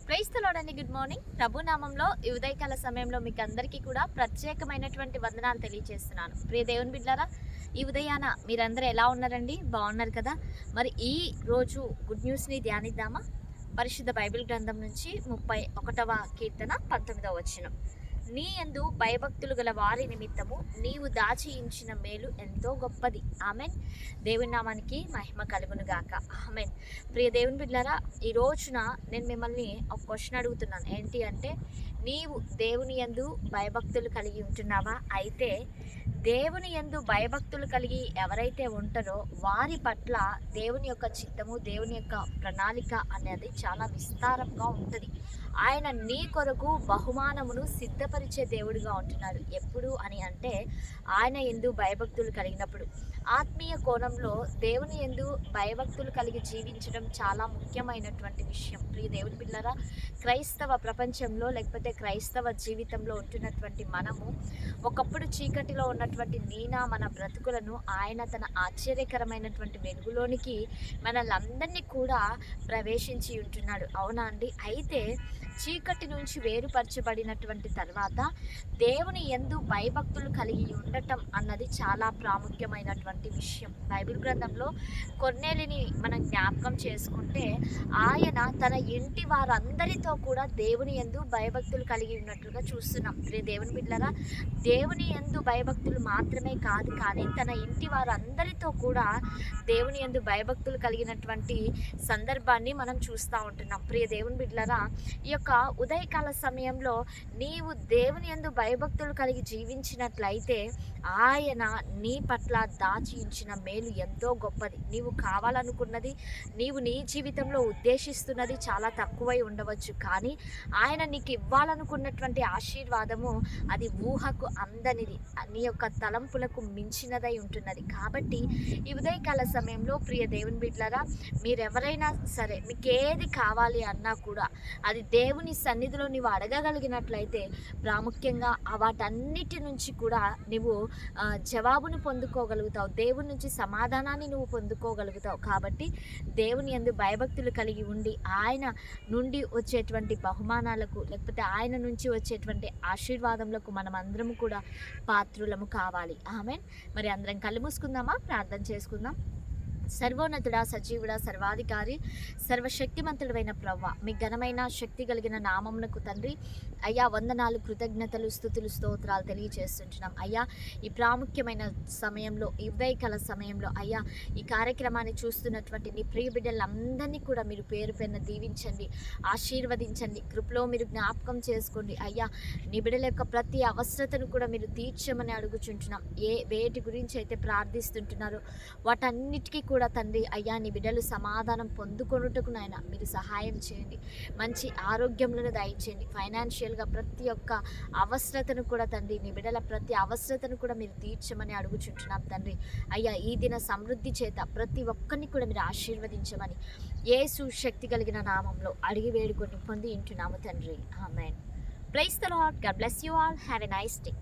Praise the lord అండి. Good morning. ప్రభు నామంలో ఈ ఉదయకాల సమయంలో మీకు అందరికీ కూడా ప్రత్యేకమైనటువంటి వందనాలు తెలియజేస్తున్నాను. ప్రియ దేవుని బిడ్డలారా, ఈ ఉదయాన మీరందరూ ఎలా ఉన్నారండి? బాగున్నారు కదా? మరి ఈ రోజు గుడ్ న్యూస్ని ధ్యానిద్దామా? పరిశుద్ధ బైబిల్ గ్రంథం నుంచి 31వ కీర్తన 19వ వచనం. నీ యందు భయభక్తులు గల వారి నిమిత్తము నీవు దాచి ఉంచిన మేలు ఎంతో గొప్పది. ఆమెన్. దేవుని నామానికి మహిమ కలుగును గాక. ఆమెన్. ప్రియ దేవుని బిడ్డలారా, ఈ రోజున నేను మిమ్మల్ని ఒక క్వశ్చన్ అడుగుతున్నాను. ఏంటి అంటే, నీవు దేవుని యందు భయభక్తులు కలిగి ఉంటున్నావా? అయితే దేవుని యందు భయభక్తులు కలిగి ఎవరైతే ఉంటారో వారి పట్ల దేవుని యొక్క చిత్తము, దేవుని యొక్క ప్రణాళిక అనేది చాలా విస్తారంగా ఉంటుంది. ఆయన నీ కొరకు బహుమానమును సిద్ధపరిచే దేవుడిగా ఉంటున్నాడు. ఎప్పుడు అని అంటే, ఆయన యందు భయభక్తులు కలిగినప్పుడు. ఆత్మీయ కోణంలో దేవుని యందు భయభక్తులు కలిగి జీవించడం చాలా ముఖ్యమైనటువంటి విషయం. ప్రియ దేవుని బిడ్డలారా, క్రైస్తవ ప్రపంచంలో లేకపోతే క్రైస్తవ జీవితంలో ఉంటున్నటువంటి మనము ఒకప్పుడు చీకటిలో ఉన్నటువంటి మన బ్రతుకులను ఆయన తన ఆశ్చర్యకరమైనటువంటి వెలుగులోనికి మనలందరినీ కూడా ప్రవేశించి ఉంటున్నాడు. అవునా అండి? అయితే చీకటి నుంచి వేరుపరచబడినటువంటి తర్వాత దేవుని యందు భయభక్తులు కలిగి ఉండటం అన్నది చాలా ప్రాముఖ్యమైనటువంటి విషయం. బైబిల్ గ్రంథంలో కొర్నేలిని మనం జ్ఞాపకం చేసుకుంటే, ఆయన తన ఇంటి వారందరితో కూడా దేవుని యందు భయభక్తులు కలిగి ఉన్నట్లుగా చూస్తున్నాం. దేవుని బిడ్డలారా, దేవుని యందు భయభక్తులు మాత్రమే కాదు, కానీ తన ఇంటి వారందరితో కూడా దేవుని యందు భయభక్తులు కలిగినటువంటి సందర్భాన్ని మనం చూస్తూ ఉంటున్నాం. ప్రియ దేవుని బిడ్డలారా, ఈ యొక్క ఉదయకాల సమయంలో నీవు దేవుని యందు భయభక్తులు కలిగి జీవించినట్లయితే ఆయన నీ పట్ల దాచి ఉంచిన మేలు ఎంతో గొప్పది. నీవు కావాలనుకున్నది, నీవు నీ జీవితంలో ఉద్దేశిస్తున్నది చాలా తక్కువై ఉండవచ్చు, కానీ ఆయన నీకు ఇవ్వాలనుకున్నటువంటి ఆశీర్వాదము అది ఊహకు అందనిది, నీ యొక్క తలంపులకు మించినదై ఉంటున్నది. కాబట్టి ఈ ఉదయకాల సమయంలో ప్రియ దేవుని బిడ్డలారా, మీరెవరైనా సరే మీకేది కావాలి అన్నా కూడా అది దేవుని సన్నిధిలో నీవు అడగగలిగినట్లయితే ప్రాముఖ్యంగా వాటన్నిటి నుంచి కూడా నువ్వు జవాబును పొందుకోగలుగుతావు. దేవుని నుంచి సమాధానాన్ని నువ్వు పొందుకోగలుగుతావు. కాబట్టి దేవుని యందు భయభక్తులు కలిగి ఉండి ఆయన నుండి వచ్చేటువంటి బహుమానాలకు లేకపోతే ఆయన నుంచి వచ్చేటువంటి ఆశీర్వాదములకు మనం అందరం కూడా పాత్రులము కావాలి. ఆమెన్. మరి అందరం కళ్ళు మూసుకుందామా? ప్రార్థన చేసుకుందాం. సర్వోన్నతుడా, సజీవుడా, సర్వాధికారి, సర్వశక్తిమంతుడైన ప్రవ్వ, మీ ఘనమైన శక్తి కలిగిన నామమునకు తండ్రి అయ్యా వందనాలు, కృతజ్ఞతలు, స్తుతులు, స్తోత్రాలు తెలియజేస్తుంటున్నాం. అయ్యా ఈ ప్రాముఖ్యమైన సమయంలో, ఈ ఉదయకాల సమయంలో అయ్యా ఈ కార్యక్రమాన్ని చూస్తున్నటువంటి నీ ప్రియ బిడ్డలందరినీ కూడా మీరు పేరు పేరున దీవించండి, ఆశీర్వదించండి, కృపలో మీరు జ్ఞాపకం చేసుకోండి. అయ్యా నీ బిడ్డల యొక్క ప్రతి అవసరతను కూడా మీరు తీర్చమని అడుగుచుంటున్నాం. వేటి గురించి అయితే ప్రార్థిస్తుంటున్నారో వాటన్నిటికీ కూడా తండ్రి అయ్యా నీ బిడ్డలు సమాధానం పొందుకొనుటకు నాయన మీరు సహాయం చేయండి. మంచి ఆరోగ్యములను దయచేయండి. ఫైనాన్షియల్గా ప్రతి ఒక్క అవసరతను కూడా తండ్రి నీ బిడ్డల ప్రతి అవసరతను కూడా మీరు తీర్చమని అడుగుచుంటున్నాం తండ్రి. అయ్యా ఈ దిన సమృద్ధి చేత ప్రతి ఒక్కరిని కూడా మీరు ఆశీర్వదించమని యేసు శక్తి కలిగిన నామంలో అడిగి వేడుకొని పొంది ఇంటున్నాము తండ్రి. Amen. Praise the lord. God bless you all. Have a nice day.